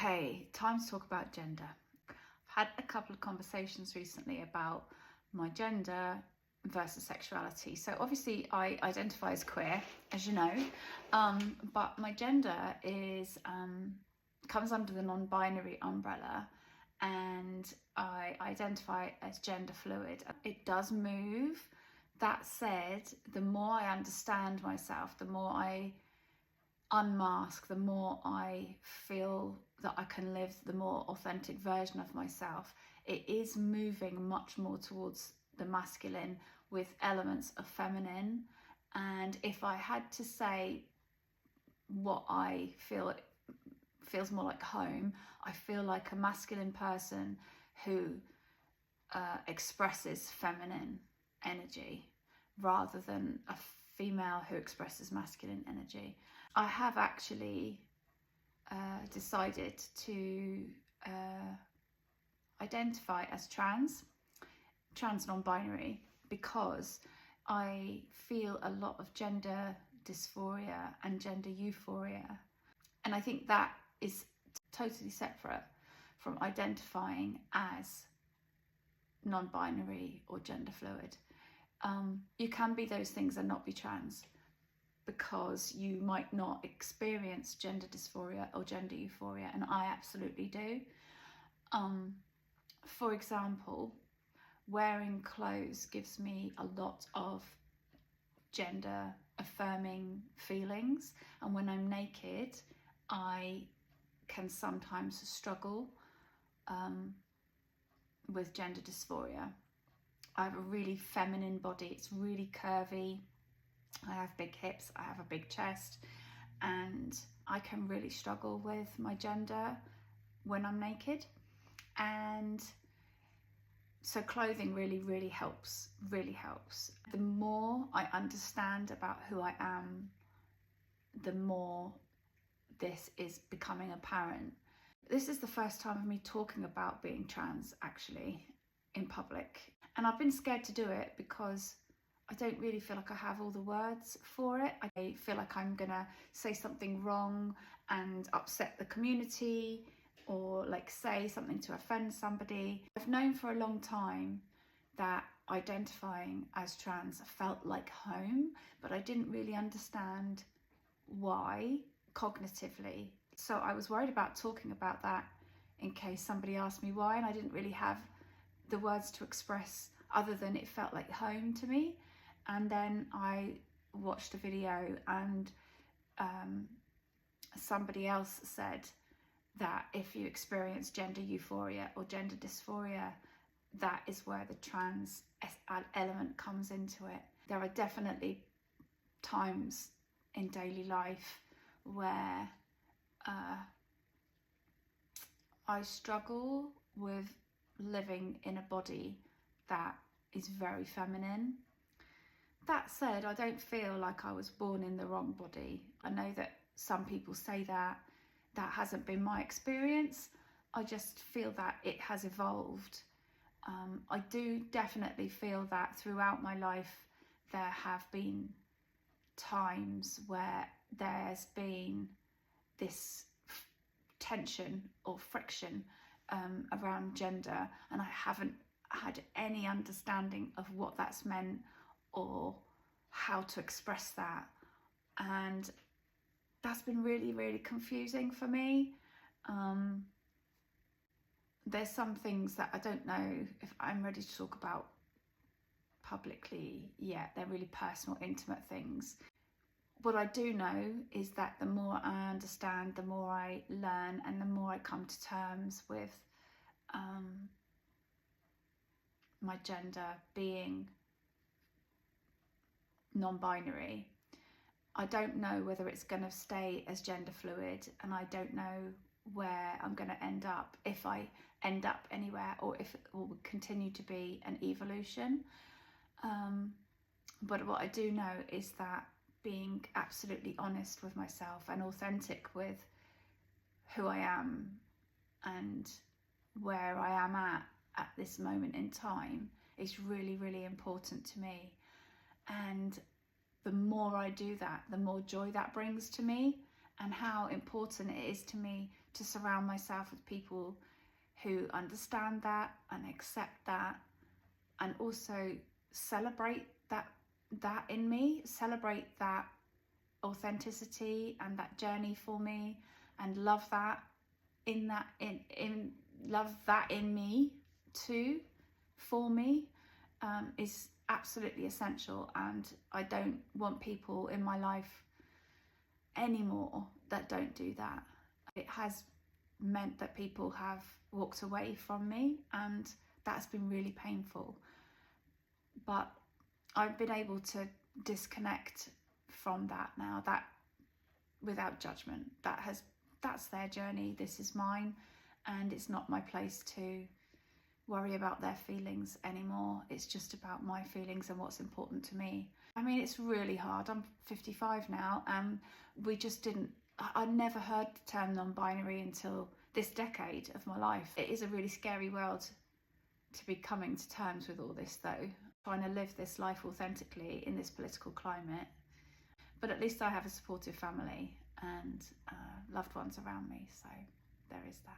Okay, time to talk about gender. I've had a couple of conversations recently about my gender versus sexuality. So obviously I identify as queer, as you know, but my gender is comes under the non-binary umbrella, and I identify as gender fluid. It does move. That said, the more I understand myself, the more I unmask, the more I feel that I can live the more authentic version of myself. It is moving much more towards the masculine with elements of feminine. And if I had to say what I feel, it feels more like home. I feel like a masculine person who expresses feminine energy rather than a female who expresses masculine energy. I have actually decided to identify as trans non-binary, because I feel a lot of gender dysphoria and gender euphoria, and I think that is totally separate from identifying as non-binary or gender fluid. You can be those things and not be trans, because you might not experience gender dysphoria or gender euphoria, and I absolutely do. For example, wearing clothes gives me a lot of gender affirming feelings, and when I'm naked I can sometimes struggle with gender dysphoria. I have a really feminine body, it's really curvy, I have big hips, I have a big chest, and I can really struggle with my gender when I'm naked. And so clothing really helps. The more I understand about who I am, the more this is becoming apparent. This is the first time of me talking about being trans actually in public, and I've been scared to do it because I don't really feel like I have all the words for it. I feel like I'm gonna say something wrong and upset the community, or like say something to offend somebody. I've known for a long time that identifying as trans felt like home, but I didn't really understand why cognitively. So I was worried about talking about that in case somebody asked me why, and I didn't really have the words to express other than it felt like home to me. And then I watched a video, and somebody else said that if you experience gender euphoria or gender dysphoria, that is where the trans element comes into it. There are definitely times in daily life where I struggle with living in a body that is very feminine. That said, I don't feel like I was born in the wrong body. I know that some people say that. That hasn't been my experience. I just feel that it has evolved. I do definitely feel that throughout my life there have been times where there's been this tension or friction around gender, and I haven't had any understanding of what that's meant or how to express that, and that's been really confusing for me. There's some things that I don't know if I'm ready to talk about publicly yet. They're really personal, intimate things. What I do know is that the more I understand, the more I learn, and the more I come to terms with my gender being non-binary, I don't know whether it's going to stay as gender fluid, and I don't know where I'm going to end up, if I end up anywhere, or if it will continue to be an evolution. But what I do know is that being absolutely honest with myself and authentic with who I am and where I am at this moment in time is really important to me. And the more I do that, the more joy that brings to me, and how important it is to me to surround myself with people who understand that and accept that, and also celebrate that in me, celebrate that authenticity and that journey for me, and love that in me too, for me, is absolutely essential. And I don't want people in my life anymore that don't do that. It has meant that people have walked away from me, and that's been really painful. But I've been able to disconnect from that now, that without judgment. That's their journey, this is mine, and it's not my place to worry about their feelings anymore. It's just about my feelings and what's important to me. I mean, it's really hard. I'm 55 now, and I never heard the term non-binary until this decade of my life. It is a really scary world to be coming to terms with all this, though. Trying to live this life authentically in this political climate. But at least I have a supportive family and loved ones around me, so there is that.